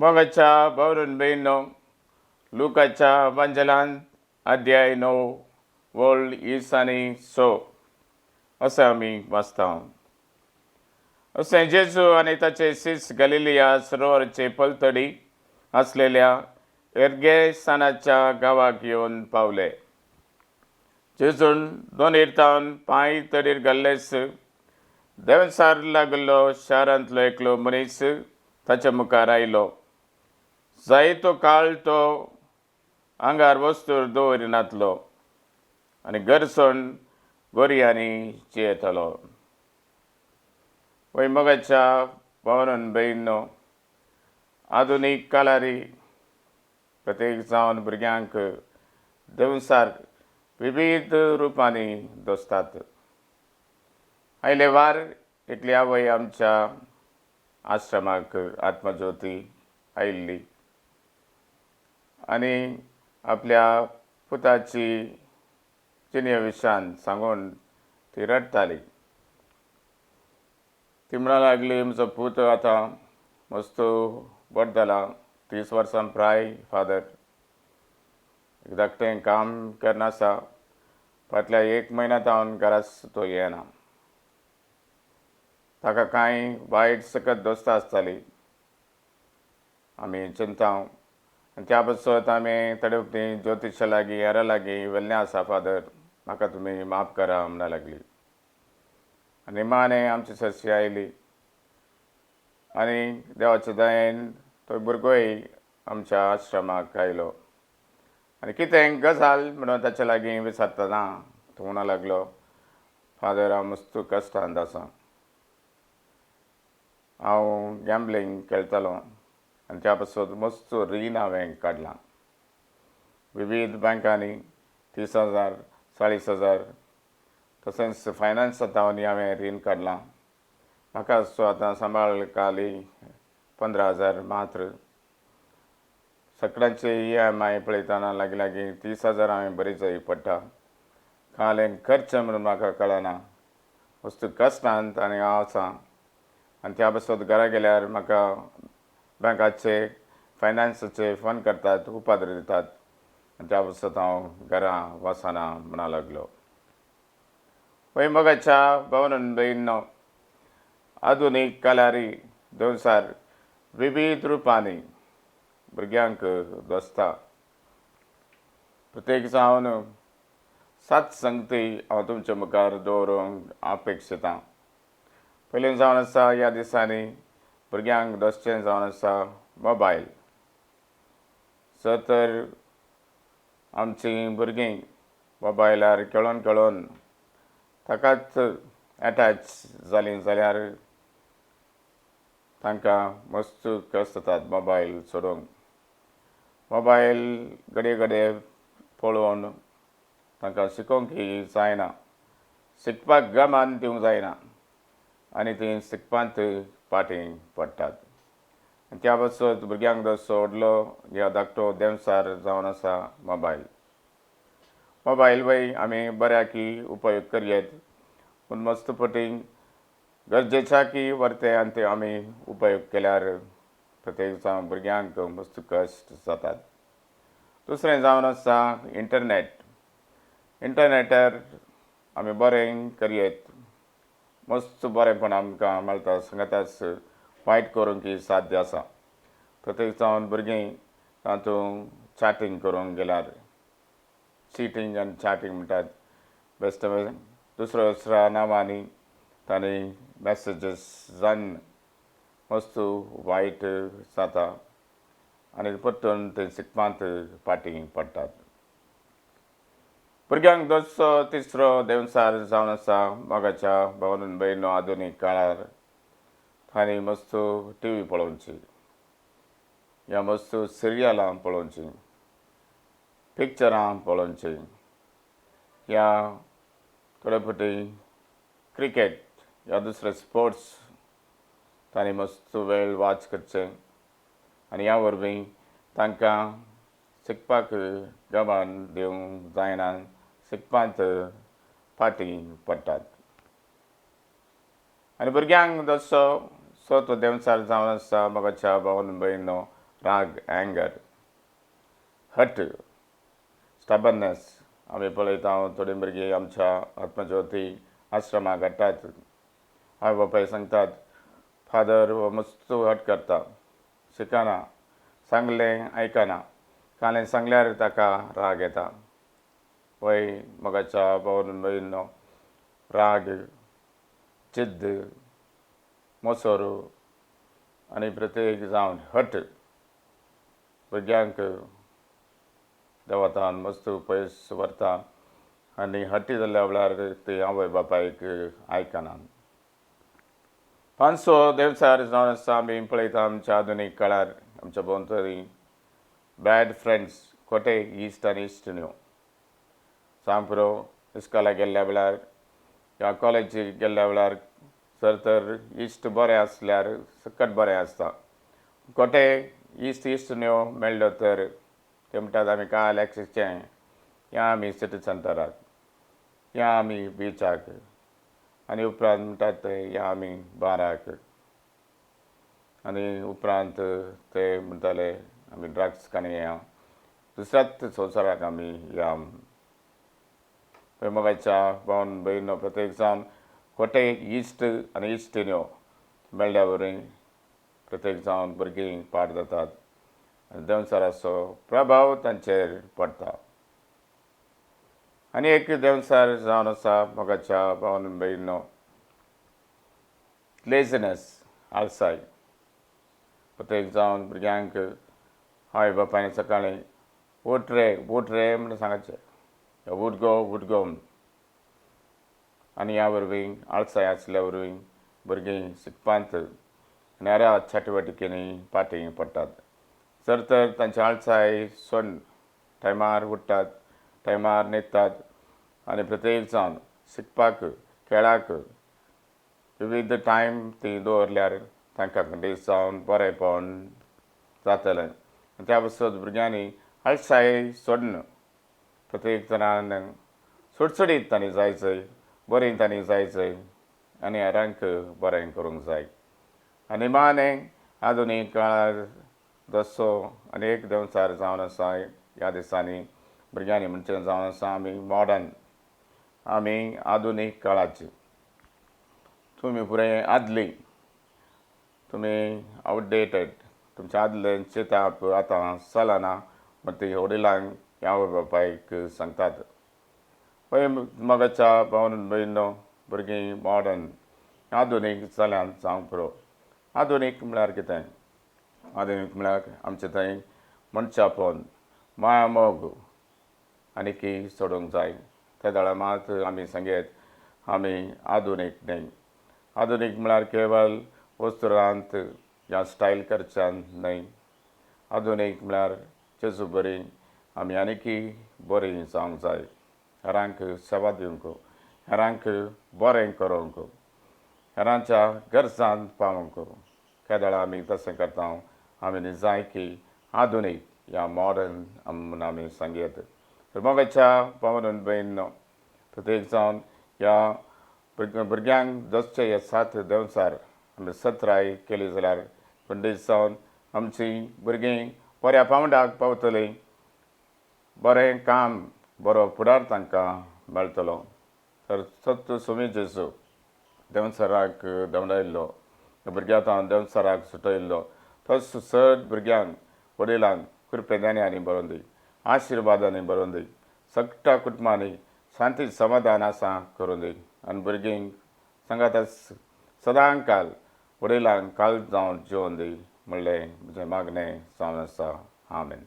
मोगाच्या भावरून बहिणो, लुकाच्या वांजलांत अध्याय 9 वोळ 20 असं आम्ही वाचता. असे जेजू आणि ताचे शिस गलिलिया सरोवराचे पलतडी असलेल्या एर्गेसानाच्या गावाक येवन पावले. जेजून दोन तावन पांय तडीर घाल्लेस देवसार लागलो शारांतलो एकलो मनीस ताच्या मुखार आयलो. जायतो काळ तो आंगार वस्तूर दवरिनातलो आनी गरसोन गोरयांनी जियेतालो. वय मोगाच्या भावनान बहिणो, आधुनीक कालारी प्रत्येक जावन भुरग्यांक देवसार विविध रुपांनी दोसतात. आयले वार एकली आवय आमच्या आश्रमाक आत्मज्योती आयिल्ली आनी आपल्या पुताची जिणे विशयान सांगून ती रडटाली. ती म्हणा लागली, म्हजो पूत आतां मस्त बरो जाला, 30 वर्सां प्राय फादर, धाकटें काम करनासा, फाटल्या 1 म्हयन्यांत हांव घरास तो येना. ताका कांय वायट सकत दोस्त आसताली. आमी चिंताव आनी त्या बसत आमी तडपती ज्योतिशा लागीं हेरा लागीं वेल्लें आसा फादर, म्हाका तुमी माफ करा म्हणा लागली. आनी निमाणें आमची ससी आयली आनी देवाचे दयेन तो भुरगोय आमच्या आश्रमाक आयलो. आनी कितें गजाल म्हणून ताचे लागीं विचारतना तो म्हणूं लागलो, फादर हांव मस्त कश्टांत आसा. हांव गॅम्बलींग खेळटालो आनी त्या पासून मस्त रीण हांवें काडलां. विविध बँकांनी 30,000 40,000 तशेंच फायनान्स हातावनी हांवें रीण काडलां. म्हाका सो आतां सांबाळ खाली 15,000 मात्र. सगळ्यांचे EMI पळयतना लागीं लागीं 30,000 हांवें बरी जाय पडटा. कालें खर्च म्हणून म्हाका कळना. मस्त कश्टांत आनी हांव आसां. आनी त्या बसत घरा गेल्यार म्हाका बँकाचे फायनान्साचे फोन करतात, उपाद्र दितात आनी त्या बसत हांव घरा वचना म्हणा लागलो. वय मोगाच्या भावनान बहिणो, आधुनीक कालारी देवसार विविध रुपांनी भुरग्यांक दोसता. प्रत्येक जावन 7 संगती हांव तुमच्या मुखार दवरूंक अपेक्षितां. पयलें जावन आसा ह्या दिसांनी भुरग्यांक दोसचें जावन आसा मोबायल. तर आमचीं भुरगीं मोबायलार खेळून खेळून ताकाच एटॅच जालीं जाल्यार तांकां मस्त कश्ट जातात मोबायल सोडूंक. मोबायल घडये घडये पळोवन तांकां शिकोवंकय जायना, शिकपाक गमान दिवंक जायना आनी तीं शिकपांत फाटीं पडटात. त्या बसत भुरग्यांक जसो व्हडलो ह्या धाकटो देवसार जावन आसा मोबायल. मोबायल वय आमी बऱ्याकी उपयोग करयेत, पूण मस्त पटीन गरजेच्याकी व्हरते आनी ते आमी उपयोग केल्यार प्रत्येक जावन भुरग्यांक मस्त कश्ट जातात. दुसरें जावन आसा इंटरनेट. इंटरनेटार आमी बरें करयेत, मस्त बरेंपण आमकां मेळटा, सांगाताच वायट करूंकय साध्य आसा. प्रत्येक जावन भुरगीं तातूंत चॅटींग करूंक गेल्यार चीटींग आनी चॅटींग म्हणटात. बेश्टे दुसऱ्या नांवांनी तांणी मॅसेजीस जावन मस्त वायट जाता आनी परतून ते शिकपांत फाटीं पडटात. भुरग्यांक दोसरो तिसरो देवसार जावन आसा मोगाच्या भावनान बहिणो आधुनीक काळार तांणी मस्त TV पळोवची, या मस्त सिरियलां पळोवचीं, पिक्चरां पळोवचीं, या थोडे फावटी क्रिकेट या दुसरे स्पोर्ट्स तांणी मस्त वेळ वॉच करचें आनी ह्या वरवीं तांकां शिकपाक गमान दिवंक जायना, शिकपांत फाटीं पडटात. आनी भुरग्यांक जसो तो देवसार जावन आसा मोगाच्या भावन बहिणो राग एंगर हट स्टबर्नस आमी पळयता थोडी भुरगीं आमच्या आत्मज्योती आश्रमाक हाडटात आवय बापाय सांगतात फादर हो मस्तू हट करता शिकना सांगलें आयकना कालें सांगल्यार ताका राग येता वय मोगाच्या भावन भयणो राग जिद्द मोसोर आनी प्रत्येक जावन हट भुरग्यांक देंवतान मस्तू पयस व्हरता आनी हट्टी जाल्ल्या वेळार ती आवय बापायक आयकना पांचसो देवचार जावन आसा आमी पळयता आमच्या आधुनीक काळार आमच्या भोंवतणी बॅड फ्रेंड्स खोटे इश्ट आनी इश्टिण्यो सांग पुरो इस्कॉलाक गेल्ल्या वेळार या कॉलेजीक गेल्ल्या वेळार जर तर इश्ट बरे आसल्यार सकट बरें आसता खोटे इश्ट इश्टिण्यो मेळ्ळ्यो तर ते म्हणटात आमी काल्याक्षेचें या आमी सिटी सेंटराक या आमी बिचाक आनी उपरांत म्हणटात ते या आमी बाराक आनी उपरांत ते म्हणटाले आमी ड्रग्स कांय या दुसऱ्याच संवसाराक आमी या पळय मोगाच्या भावन भयणो प्रत्येक जावन खोटे इश्ट आनी इश्टिण्यो मेळ्ळ्या वरवीं प्रत्येक जावन भुरगीं पाड जातात आनी देंवचाराचो प्रभाव तांचेर पडटा आनी एक देंवचार जावन आसा मोगाच्या भावन भयणो लेजिनेस आळसाय प्रत्येक जावन भुरग्यांक आवय बापायन सकाळीं उठ रे म्हणून सांगचें उठ गो आनी ह्या वरवीं आळसाय आसल्या वरवीं भुरगीं शिकपांत नेऱ्या चटवटिकेनी फाटीं पडटात जर तर तांची आळसाय सोडून टायमार उठतात टायमार न्हिदतात आनी प्रत्येक जावन शिकपाक खेळाक विविध टायम ती दवरल्यार तांकां दीस जावन बरेंपण जातलें त्या पासत भुरग्यांनी आळसाय सोडून प्रत्येक जाणान सुटसुडीत तांणी जायचें बरीं तांणी जायचें आनी हेरांक बरें करूंक जाय आनी मानें आधुनीक काळार जसो आनी एक देंवचार जावन आसा ह्या दिसांनी भुरग्यांनी म्हणचें जावन आसा आमी मॉडर्न आमी आधुनीक काळाची तुमी पुरें आदली तुमी आउटडेटेड तुमचें आदलें चिंताप आतां चलना म्हण ती वडिलांक आवय बापायक सांगतात पळय मोगाच्या भावन भयणो भुरगीं मॉडर्न आधुनीक जाल्यान जावंक पुरो आधुनीक म्हळ्यार कितें आधुनीक म्हळ्यार आमचे थंय मनशापण माया मोग आनी की सोडूंक जाय त्या दळा मात आमी सांगेत आमी आधुनीक न्हय आधुनीक म्हळ्यार केवळ वस्तुरांत या स्टायल करच्यान न्हय आधुनीक म्हळ्यार जेजू बरी आमी आनीकी बरीं जावंक जाय हेरांक सेवा दिवंक हेरांक बरें करूंक हेरांच्या गरजांत पावूंक केदळा आमी तशें करता आमी निजायकी आधुनीक या मॉडर्न म्हूण आमी सांगयत तर मोगाच्या भावन भयणो प्रत्येक जावन ह्या भुरग्यांक जशे हे 7 देंवचार आमी सत्राय केली जाल्यार पंडीत जावन आमचीं भुरगीं बऱ्या पावंडाक पावतलीं बरें काम बरो फुडार तांकां मेळटलो तर सत सुमी जेजू देंवचाराक देंवडायल्लो भुरग्यां देंवचाराक सुटयल्लो तसो सट भुरग्यांक वडिलांक कृपेदानी बरोवन दी आशिर्वादांनी बरोवन दी सगळ्या कुटुंबांनी शांती समाधान आसा करून दी आनी भुरगींक सांगात सदां काल वडिलांक काल जावन जिवन दी म्हणलें म्हजें मागणें जावन आसा आमेन.